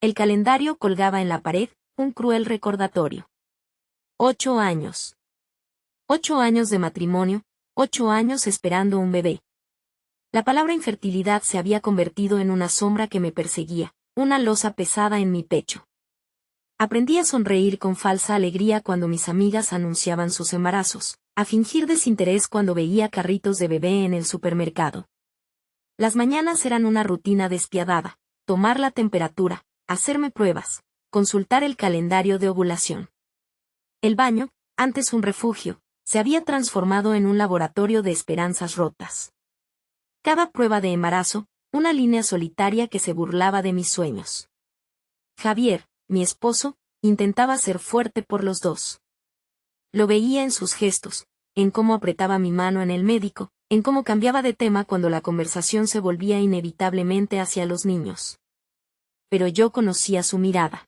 El calendario colgaba en la pared, un cruel recordatorio. 8 años. 8 años de matrimonio, 8 años esperando un bebé. La palabra infertilidad se había convertido en una sombra que me perseguía, una losa pesada en mi pecho. Aprendí a sonreír con falsa alegría cuando mis amigas anunciaban sus embarazos, a fingir desinterés cuando veía carritos de bebé en el supermercado. Las mañanas eran una rutina despiadada: tomar la temperatura, hacerme pruebas, consultar el calendario de ovulación. El baño, antes un refugio, se había transformado en un laboratorio de esperanzas rotas. Cada prueba de embarazo, una línea solitaria que se burlaba de mis sueños. Javier, mi esposo, intentaba ser fuerte por los dos. Lo veía en sus gestos, en cómo apretaba mi mano en el médico, en cómo cambiaba de tema cuando la conversación se volvía inevitablemente hacia los niños. Pero yo conocía su mirada.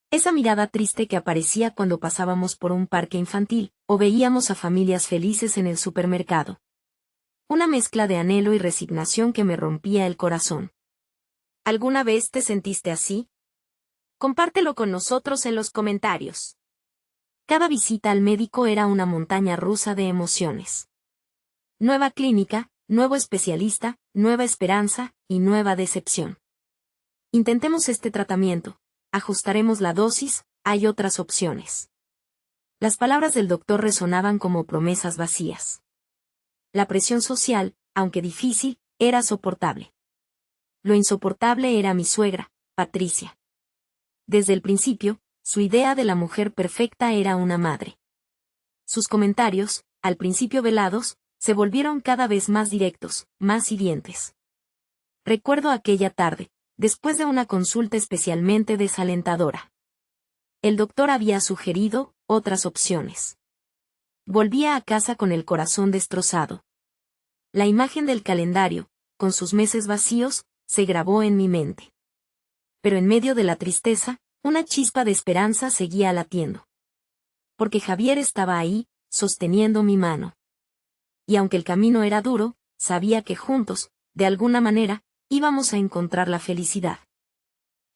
Esa mirada triste que aparecía cuando pasábamos por un parque infantil, o veíamos a familias felices en el supermercado. Una mezcla de anhelo y resignación que me rompía el corazón. ¿Alguna vez te sentiste así? Compártelo con nosotros en los comentarios. Cada visita al médico era una montaña rusa de emociones. Nueva clínica, nuevo especialista, nueva esperanza y nueva decepción. Intentemos este tratamiento, ajustaremos la dosis, hay otras opciones. Las palabras del doctor resonaban como promesas vacías. La presión social, aunque difícil, era soportable. Lo insoportable era mi suegra, Patricia. Desde el principio, su idea de la mujer perfecta era una madre. Sus comentarios, al principio velados, se volvieron cada vez más directos, más hirientes. Recuerdo aquella tarde, después de una consulta especialmente desalentadora. El doctor había sugerido otras opciones. Volvía a casa con el corazón destrozado. La imagen del calendario, con sus meses vacíos, se grabó en mi mente. Pero en medio de la tristeza, una chispa de esperanza seguía latiendo. Porque Javier estaba ahí, sosteniendo mi mano. Y aunque el camino era duro, sabía que juntos, de alguna manera, íbamos a encontrar la felicidad.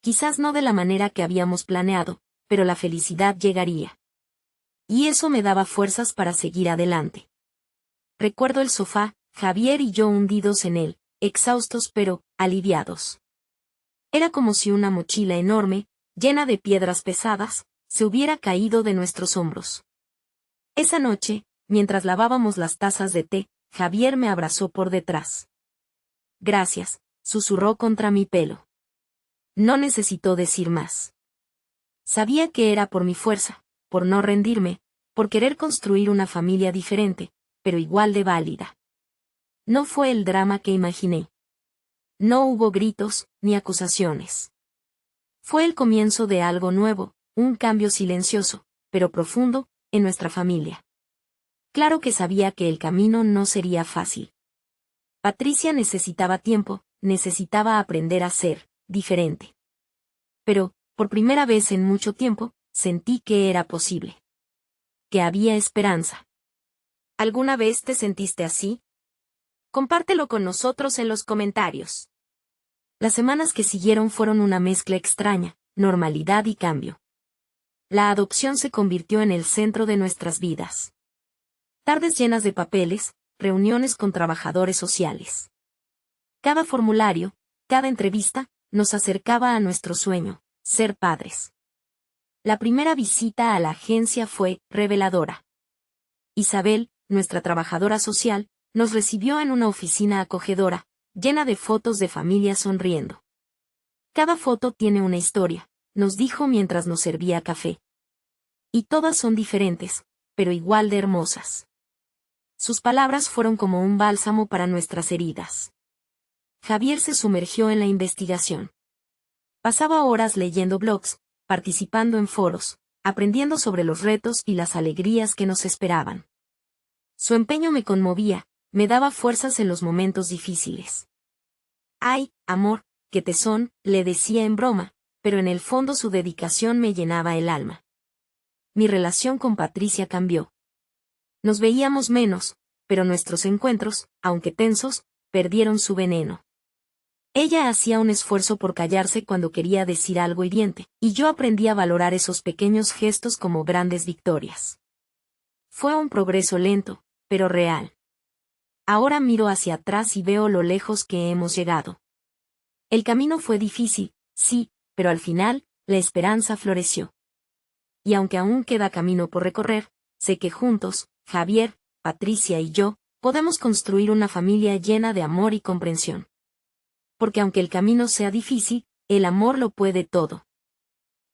Quizás no de la manera que habíamos planeado, pero la felicidad llegaría. Y eso me daba fuerzas para seguir adelante. Recuerdo el sofá, Javier y yo hundidos en él, exhaustos pero aliviados. Era como si una mochila enorme, llena de piedras pesadas, se hubiera caído de nuestros hombros. Esa noche, mientras lavábamos las tazas de té, Javier me abrazó por detrás. Gracias, susurró contra mi pelo. No necesitó decir más. Sabía que era por mi fuerza, por no rendirme, por querer construir una familia diferente, pero igual de válida. No fue el drama que imaginé. No hubo gritos, ni acusaciones. Fue el comienzo de algo nuevo, un cambio silencioso, pero profundo, en nuestra familia. Claro que sabía que el camino no sería fácil. Patricia necesitaba tiempo, necesitaba aprender a ser diferente. Pero, por primera vez en mucho tiempo, sentí que era posible. Que había esperanza. ¿Alguna vez te sentiste así? Compártelo con nosotros en los comentarios. Las semanas que siguieron fueron una mezcla extraña, normalidad y cambio. La adopción se convirtió en el centro de nuestras vidas. Tardes llenas de papeles, reuniones con trabajadores sociales. Cada formulario, cada entrevista, nos acercaba a nuestro sueño, ser padres. La primera visita a la agencia fue reveladora. Isabel, nuestra trabajadora social, nos recibió en una oficina acogedora, llena de fotos de familias sonriendo. Cada foto tiene una historia, nos dijo mientras nos servía café. Y todas son diferentes, pero igual de hermosas. Sus palabras fueron como un bálsamo para nuestras heridas. Javier se sumergió en la investigación. Pasaba horas leyendo blogs, participando en foros, aprendiendo sobre los retos y las alegrías que nos esperaban. Su empeño me conmovía, me daba fuerzas en los momentos difíciles. Ay, amor, qué tesón, le decía en broma, pero en el fondo su dedicación me llenaba el alma. Mi relación con Patricia cambió. Nos veíamos menos, pero nuestros encuentros, aunque tensos, perdieron su veneno. Ella hacía un esfuerzo por callarse cuando quería decir algo hiriente, y yo aprendí a valorar esos pequeños gestos como grandes victorias. Fue un progreso lento, pero real. Ahora miro hacia atrás y veo lo lejos que hemos llegado. El camino fue difícil, sí, pero al final, la esperanza floreció. Y aunque aún queda camino por recorrer, sé que juntos, Javier, Patricia y yo, podemos construir una familia llena de amor y comprensión. Porque aunque el camino sea difícil, el amor lo puede todo.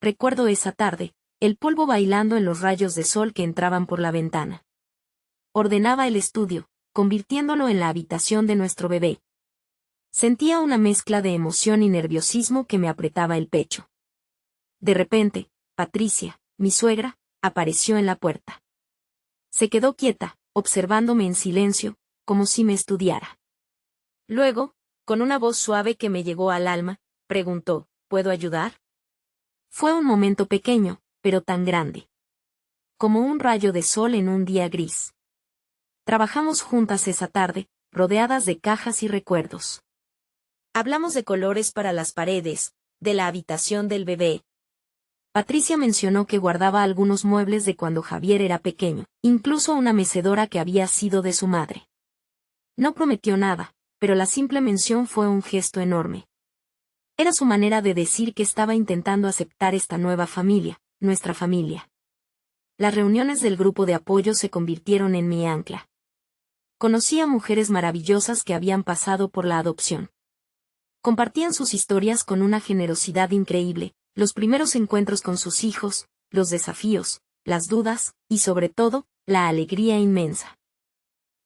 Recuerdo esa tarde, el polvo bailando en los rayos de sol que entraban por la ventana. Ordenaba el estudio, convirtiéndolo en la habitación de nuestro bebé. Sentía una mezcla de emoción y nerviosismo que me apretaba el pecho. De repente, Patricia, mi suegra, apareció en la puerta. Se quedó quieta, observándome en silencio, como si me estudiara. Luego, con una voz suave que me llegó al alma, preguntó, ¿puedo ayudar? Fue un momento pequeño, pero tan grande. Como un rayo de sol en un día gris. Trabajamos juntas esa tarde, rodeadas de cajas y recuerdos. Hablamos de colores para las paredes, de la habitación del bebé. Patricia mencionó que guardaba algunos muebles de cuando Javier era pequeño, incluso una mecedora que había sido de su madre. No prometió nada, pero la simple mención fue un gesto enorme. Era su manera de decir que estaba intentando aceptar esta nueva familia, nuestra familia. Las reuniones del grupo de apoyo se convirtieron en mi ancla. Conocí a mujeres maravillosas que habían pasado por la adopción. Compartían sus historias con una generosidad increíble, los primeros encuentros con sus hijos, los desafíos, las dudas, y sobre todo, la alegría inmensa.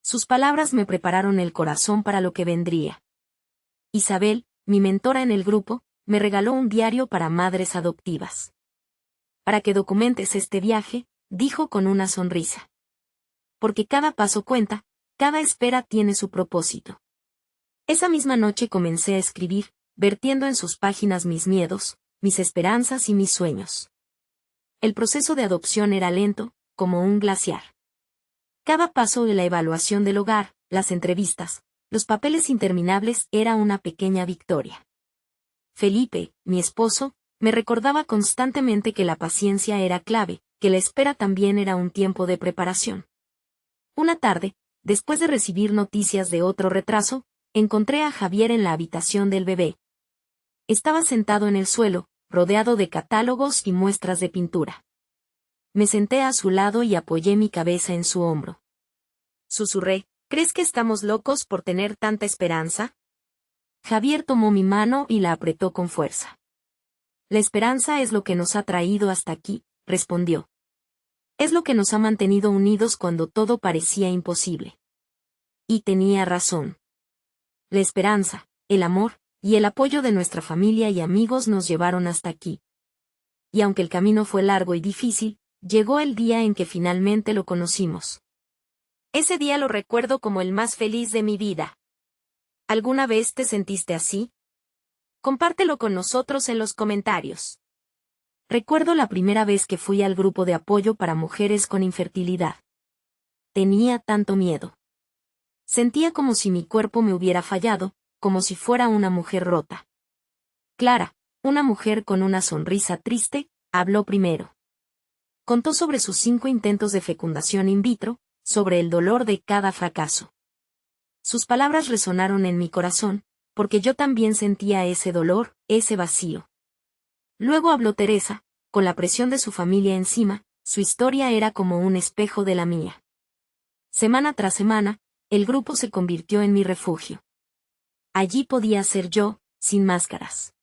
Sus palabras me prepararon el corazón para lo que vendría. Isabel, mi mentora en el grupo, me regaló un diario para madres adoptivas. Para que documentes este viaje, dijo con una sonrisa. Porque cada paso cuenta, cada espera tiene su propósito. Esa misma noche comencé a escribir, vertiendo en sus páginas mis miedos, mis esperanzas y mis sueños. El proceso de adopción era lento, como un glaciar. Cada paso de la evaluación del hogar, las entrevistas, los papeles interminables era una pequeña victoria. Felipe, mi esposo, me recordaba constantemente que la paciencia era clave, que la espera también era un tiempo de preparación. Una tarde, después de recibir noticias de otro retraso, encontré a Javier en la habitación del bebé. Estaba sentado en el suelo, rodeado de catálogos y muestras de pintura. Me senté a su lado y apoyé mi cabeza en su hombro. Susurré, ¿crees que estamos locos por tener tanta esperanza? Javier tomó mi mano y la apretó con fuerza. La esperanza es lo que nos ha traído hasta aquí, respondió. Es lo que nos ha mantenido unidos cuando todo parecía imposible. Y tenía razón. La esperanza, el amor, y el apoyo de nuestra familia y amigos nos llevaron hasta aquí. Y aunque el camino fue largo y difícil, llegó el día en que finalmente lo conocimos. Ese día lo recuerdo como el más feliz de mi vida. ¿Alguna vez te sentiste así? Compártelo con nosotros en los comentarios. Recuerdo la primera vez que fui al grupo de apoyo para mujeres con infertilidad. Tenía tanto miedo. Sentía como si mi cuerpo me hubiera fallado, como si fuera una mujer rota. Clara, una mujer con una sonrisa triste, habló primero. Contó sobre sus 5 intentos de fecundación in vitro, sobre el dolor de cada fracaso. Sus palabras resonaron en mi corazón, porque yo también sentía ese dolor, ese vacío. Luego habló Teresa, con la presión de su familia encima, su historia era como un espejo de la mía. Semana tras semana, el grupo se convirtió en mi refugio. Allí podía ser yo, sin máscaras.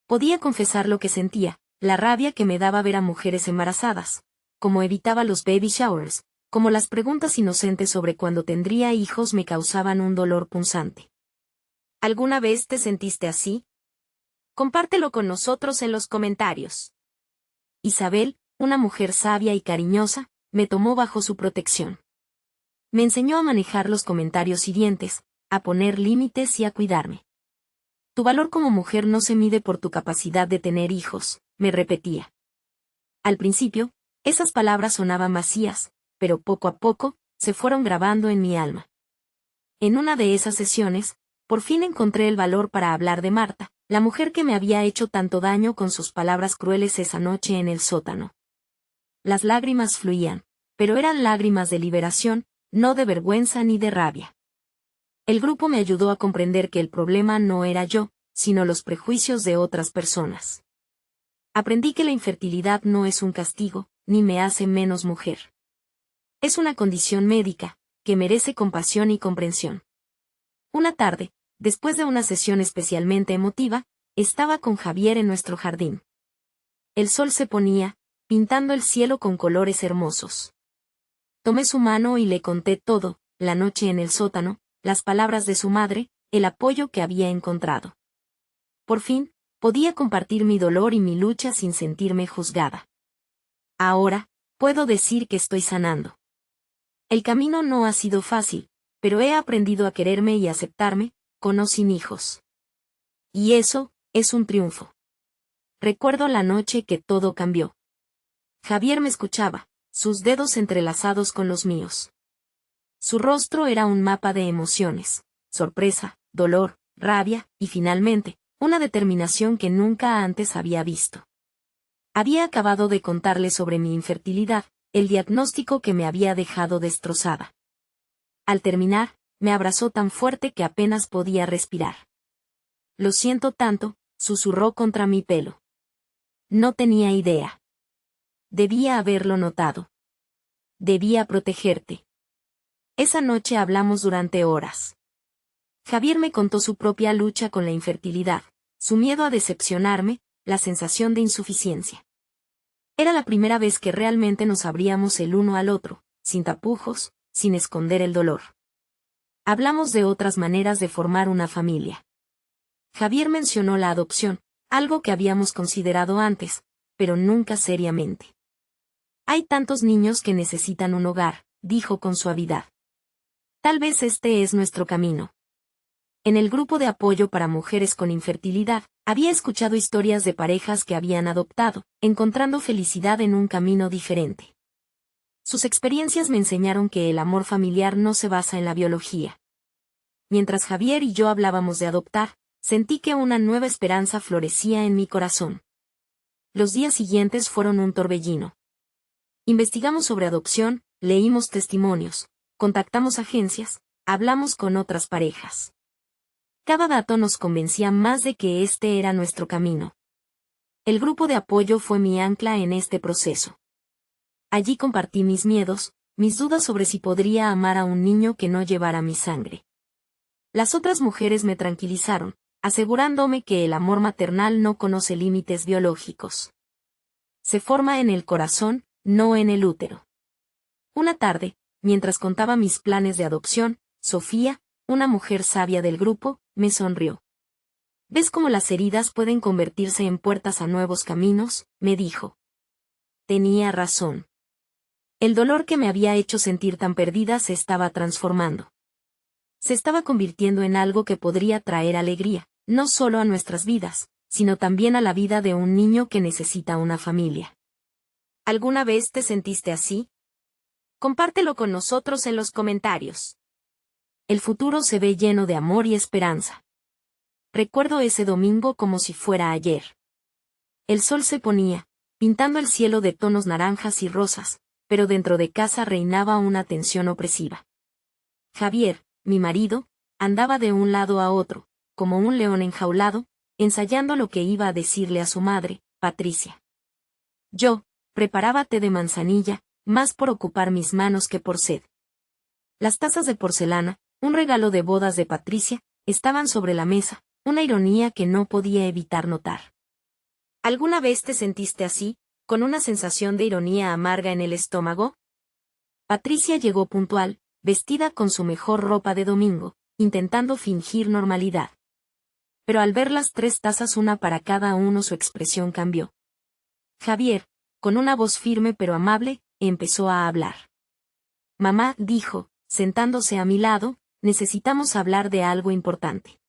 Podía confesar lo que sentía, la rabia que me daba ver a mujeres embarazadas, como evitaba los baby showers, como las preguntas inocentes sobre cuándo tendría hijos me causaban un dolor punzante. ¿Alguna vez te sentiste así? Compártelo con nosotros en los comentarios. Isabel, una mujer sabia y cariñosa, me tomó bajo su protección. Me enseñó a manejar los comentarios hirientes, a poner límites y a cuidarme. Tu valor como mujer no se mide por tu capacidad de tener hijos, me repetía. Al principio, esas palabras sonaban vacías, pero poco a poco, se fueron grabando en mi alma. En una de esas sesiones, Por fin encontré el valor para hablar de Marta, la mujer que me había hecho tanto daño con sus palabras crueles esa noche en el sótano. Las lágrimas fluían, pero eran lágrimas de liberación, no de vergüenza ni de rabia. El grupo me ayudó a comprender que el problema no era yo, sino los prejuicios de otras personas. Aprendí que la infertilidad no es un castigo, ni me hace menos mujer. Es una condición médica, que merece compasión y comprensión. Una tarde, después de una sesión especialmente emotiva, estaba con Javier en nuestro jardín. El sol se ponía, pintando el cielo con colores hermosos. Tomé su mano y le conté todo, la noche en el sótano, las palabras de su madre, el apoyo que había encontrado. Por fin, podía compartir mi dolor y mi lucha sin sentirme juzgada. Ahora, puedo decir que estoy sanando. El camino no ha sido fácil, pero he aprendido a quererme y aceptarme, con o sin hijos. Y eso, es un triunfo. Recuerdo la noche que todo cambió. Javier me escuchaba, sus dedos entrelazados con los míos. Su rostro era un mapa de emociones, sorpresa, dolor, rabia, y finalmente, una determinación que nunca antes había visto. Había acabado de contarle sobre mi infertilidad, el diagnóstico que me había dejado destrozada. Al terminar, me abrazó tan fuerte que apenas podía respirar. Lo siento tanto, susurró contra mi pelo. No tenía idea. Debía haberlo notado. Debía protegerte. Esa noche hablamos durante horas. Javier me contó su propia lucha con la infertilidad, su miedo a decepcionarme, la sensación de insuficiencia. Era la primera vez que realmente nos abríamos el uno al otro, sin tapujos, sin esconder el dolor. Hablamos de otras maneras de formar una familia. Javier mencionó la adopción, algo que habíamos considerado antes, pero nunca seriamente. Hay tantos niños que necesitan un hogar, dijo con suavidad. Tal vez este es nuestro camino. En el grupo de apoyo para mujeres con infertilidad, había escuchado historias de parejas que habían adoptado, encontrando felicidad en un camino diferente. Sus experiencias me enseñaron que el amor familiar no se basa en la biología. Mientras Javier y yo hablábamos de adoptar, sentí que una nueva esperanza florecía en mi corazón. Los días siguientes fueron un torbellino. Investigamos sobre adopción, leímos testimonios, contactamos agencias, hablamos con otras parejas. Cada dato nos convencía más de que este era nuestro camino. El grupo de apoyo fue mi ancla en este proceso. Allí compartí mis miedos, mis dudas sobre si podría amar a un niño que no llevara mi sangre. Las otras mujeres me tranquilizaron, asegurándome que el amor maternal no conoce límites biológicos. Se forma en el corazón, no en el útero. Una tarde, mientras contaba mis planes de adopción, Sofía, una mujer sabia del grupo, me sonrió. ¿Ves cómo las heridas pueden convertirse en puertas a nuevos caminos?, me dijo. Tenía razón. El dolor que me había hecho sentir tan perdida se estaba transformando. Se estaba convirtiendo en algo que podría traer alegría, no solo a nuestras vidas, sino también a la vida de un niño que necesita una familia. ¿Alguna vez te sentiste así? Compártelo con nosotros en los comentarios. El futuro se ve lleno de amor y esperanza. Recuerdo ese domingo como si fuera ayer. El sol se ponía, pintando el cielo de tonos naranjas y rosas, pero dentro de casa reinaba una tensión opresiva. Javier, mi marido, andaba de un lado a otro, como un león enjaulado, ensayando lo que iba a decirle a su madre, Patricia. Yo, preparaba té de manzanilla, más por ocupar mis manos que por sed. Las tazas de porcelana, un regalo de bodas de Patricia, estaban sobre la mesa, una ironía que no podía evitar notar. ¿Alguna vez te sentiste así, con una sensación de ironía amarga en el estómago? Patricia llegó puntual, vestida con su mejor ropa de domingo, intentando fingir normalidad. Pero al ver las 3 tazas una para cada uno su expresión cambió. Javier, con una voz firme pero amable, empezó a hablar. Mamá, dijo, sentándose a mi lado, necesitamos hablar de algo importante.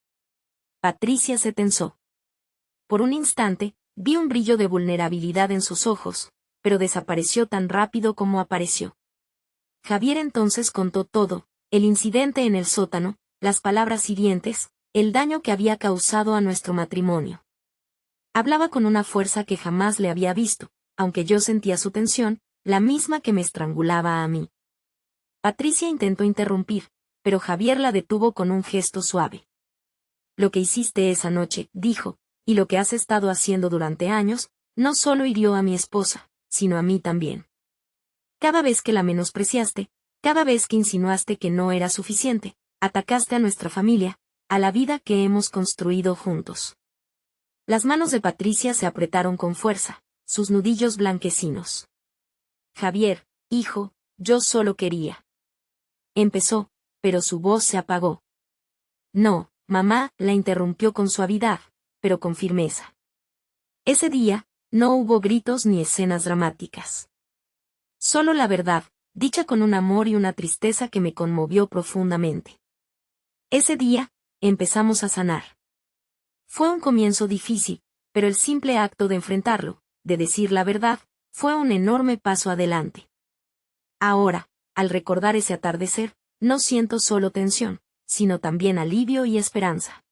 Patricia se tensó. Por un instante, vi un brillo de vulnerabilidad en sus ojos, pero desapareció tan rápido como apareció. Javier entonces contó todo, el incidente en el sótano, las palabras hirientes, el daño que había causado a nuestro matrimonio. Hablaba con una fuerza que jamás le había visto, aunque yo sentía su tensión, la misma que me estrangulaba a mí. Patricia intentó interrumpir, pero Javier la detuvo con un gesto suave. Lo que hiciste esa noche, dijo, y lo que has estado haciendo durante años, no solo hirió a mi esposa, sino a mí también. Cada vez que la menospreciaste, cada vez que insinuaste que no era suficiente, atacaste a nuestra familia, a la vida que hemos construido juntos. Las manos de Patricia se apretaron con fuerza, sus nudillos blanquecinos. Javier, hijo, yo solo quería. Empezó, pero su voz se apagó. No, mamá, la interrumpió con suavidad, pero con firmeza. Ese día, no hubo gritos ni escenas dramáticas. Solo la verdad, dicha con un amor y una tristeza que me conmovió profundamente. Ese día, empezamos a sanar. Fue un comienzo difícil, pero el simple acto de enfrentarlo, de decir la verdad, fue un enorme paso adelante. Ahora, al recordar ese atardecer, no siento solo tensión, sino también alivio y esperanza.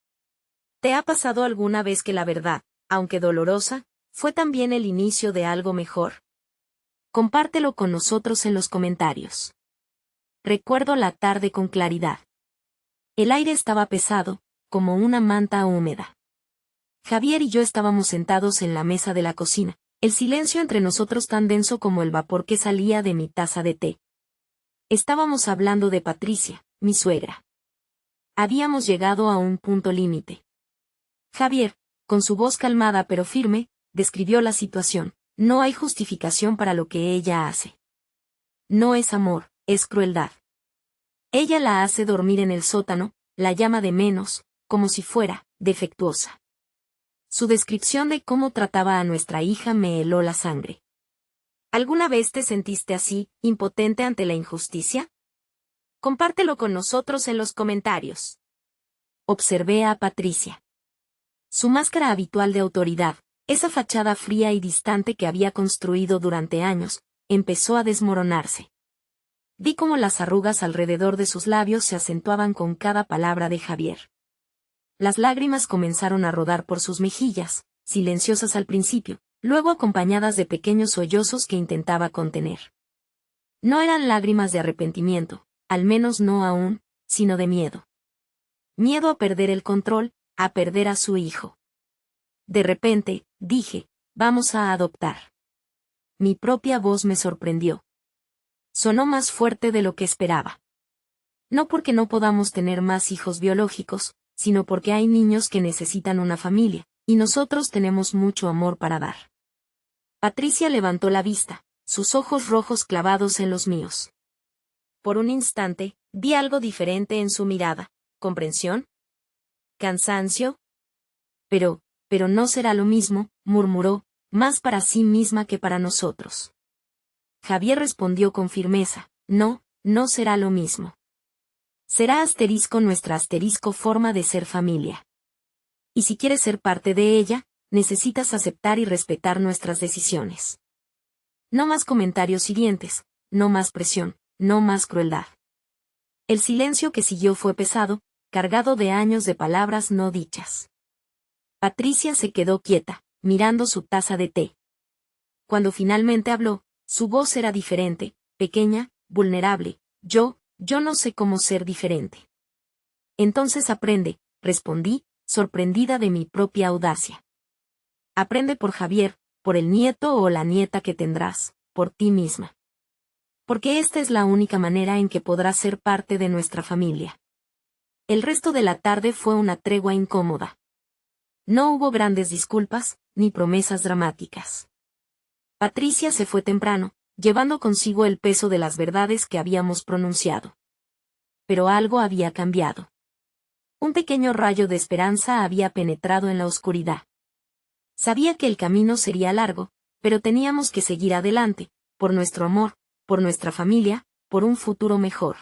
¿Te ha pasado alguna vez que la verdad, aunque dolorosa, fue también el inicio de algo mejor? Compártelo con nosotros en los comentarios. Recuerdo la tarde con claridad. El aire estaba pesado, como una manta húmeda. Javier y yo estábamos sentados en la mesa de la cocina, el silencio entre nosotros tan denso como el vapor que salía de mi taza de té. Estábamos hablando de Patricia, mi suegra. Habíamos llegado a un punto límite. Javier, con su voz calmada pero firme, describió la situación. No hay justificación para lo que ella hace. No es amor, es crueldad. Ella la hace dormir en el sótano, la llama de menos, como si fuera defectuosa. Su descripción de cómo trataba a nuestra hija me heló la sangre. ¿Alguna vez te sentiste así, impotente ante la injusticia? Compártelo con nosotros en los comentarios. Observé a Patricia. Su máscara habitual de autoridad, esa fachada fría y distante que había construido durante años, empezó a desmoronarse. Vi cómo las arrugas alrededor de sus labios se acentuaban con cada palabra de Javier. Las lágrimas comenzaron a rodar por sus mejillas, silenciosas al principio, luego acompañadas de pequeños sollozos que intentaba contener. No eran lágrimas de arrepentimiento, al menos no aún, sino de miedo. Miedo a perder el control, a perder a su hijo. De repente, dije, vamos a adoptar. Mi propia voz me sorprendió. Sonó más fuerte de lo que esperaba. No porque no podamos tener más hijos biológicos, sino porque hay niños que necesitan una familia, y nosotros tenemos mucho amor para dar. Patricia levantó la vista, sus ojos rojos clavados en los míos. Por un instante, vi algo diferente en su mirada. ¿Comprensión? ¿Cansancio? Pero no será lo mismo, murmuró, más para sí misma que para nosotros. Javier respondió con firmeza, no será lo mismo. Será nuestra forma de ser familia. Y si quieres ser parte de ella, necesitas aceptar y respetar nuestras decisiones. No más comentarios hirientes, no más presión, no más crueldad. El silencio que siguió fue pesado, cargado de años de palabras no dichas. Patricia se quedó quieta, mirando su taza de té. Cuando finalmente habló, su voz era diferente, pequeña, vulnerable. Yo no sé cómo ser diferente. Entonces aprende, respondí, sorprendida de mi propia audacia. Aprende por Javier, por el nieto o la nieta que tendrás, por ti misma. Porque esta es la única manera en que podrás ser parte de nuestra familia. El resto de la tarde fue una tregua incómoda. No hubo grandes disculpas, ni promesas dramáticas. Patricia se fue temprano, llevando consigo el peso de las verdades que habíamos pronunciado. Pero algo había cambiado. Un pequeño rayo de esperanza había penetrado en la oscuridad. Sabía que el camino sería largo, pero teníamos que seguir adelante, por nuestro amor, por nuestra familia, por un futuro mejor.